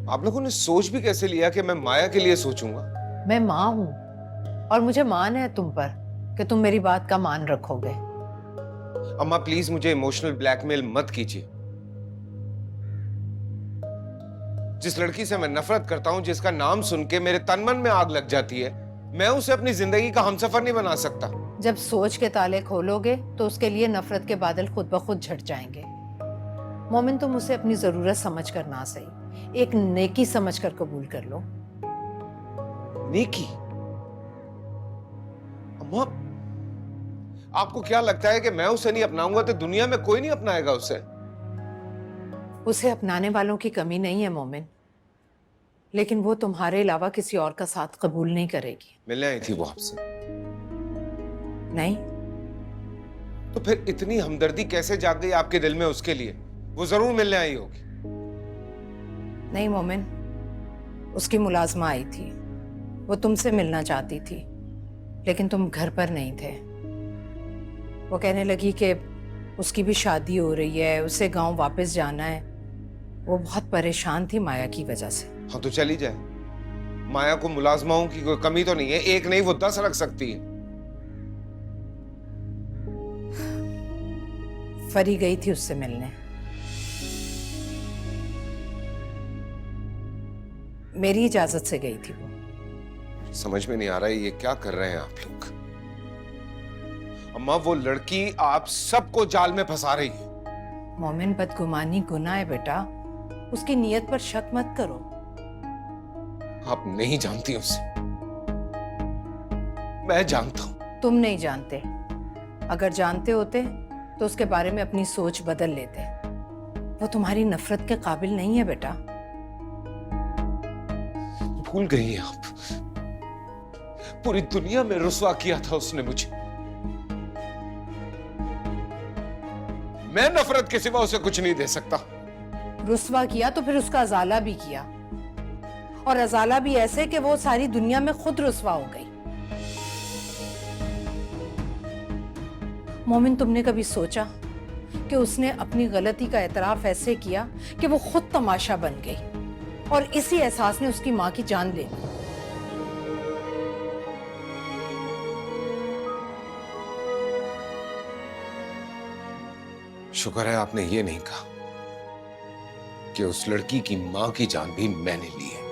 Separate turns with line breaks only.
आप लोगों ने सोच भी कैसे लिया कि मैं माया के लिए सोचूंगा?
मैं माँ हूं और मुझे मान है तुम पर कि तुम मेरी बात का मान रखोगे।
अम्मा प्लीज मुझे इमोशनल ब्लैकमेल मत कीजिए। जिस लड़की से मैं नफरत करता हूं, जिसका नाम सुन के मेरे तन मन में आग लग जाती है, मैं उसे अपनी जिंदगी का हमसफर नहीं बना सकता।
जब सोच के ताले खोलोगे तो उसके लिए नफरत के बादल खुद ब खुद झट जाएंगे। मोमिन, तुम उसे अपनी जरूरत समझ कर ना सही, एक नेकी समझ कर कबूल कर लो।
नेकी? अम्मा, आपको क्या लगता है कि मैं उसे नहीं अपनाऊंगा तो दुनिया में कोई नहीं अपनाएगा उसे?
उसे अपनाने वालों की कमी नहीं है मोमिन, लेकिन वो तुम्हारे अलावा किसी और का साथ कबूल नहीं करेगी।
मिलने आई थी वो आपसे?
नहीं।
तो फिर इतनी हमदर्दी कैसे जाग गई आपके दिल में उसके लिए? वो जरूर मिलने आई होगी।
नहीं मोमिन, उसकी मुलाजमा आई थी। वो तुमसे मिलना चाहती थी, लेकिन तुम घर पर नहीं थे। वो कहने लगी कि उसकी भी शादी हो रही है, उसे गांव वापस जाना है। वो बहुत परेशान थी माया की वजह से।
हाँ तो चली जाए। माया को मुलाजमाओं की कोई कमी तो नहीं है, एक नहीं वो 10 रख सकती है।
फरी गई थी उससे मिलने। मेरी इजाजत से गई थी वो।
समझ में नहीं आ रहा है ये क्या कर रहे हैं आप लोग। अम्मा वो लड़की आप सबको जाल में फंसा रही है।
मोमिन, बदगुमानी गुनाह है बेटा, उसकी नीयत पर शक मत करो।
आप नहीं जानती उसे, मैं जानता हूं।
तुम नहीं जानते। अगर जानते होते तो उसके बारे में अपनी सोच बदल लेते। वो तुम्हारी नफरत के काबिल नहीं है बेटा।
भूल गई हैं आप। पूरी दुनिया में रुसवा किया था उसने मुझे। मैं नफरत के सिवा उसे कुछ नहीं दे सकता।
रुसवा किया तो फिर उसका अजाला भी किया, और अजाला भी ऐसे कि वो सारी दुनिया में खुद रुसवा हो गई। मोमिन, तुमने कभी सोचा कि उसने अपनी गलती का एतराफ ऐसे किया कि वो खुद तमाशा बन गई और इसी एहसास ने उसकी मां की जान ले ली।
शुक्र है आपने ये नहीं कहा कि उस लड़की की मां की जान भी मैंने ली है।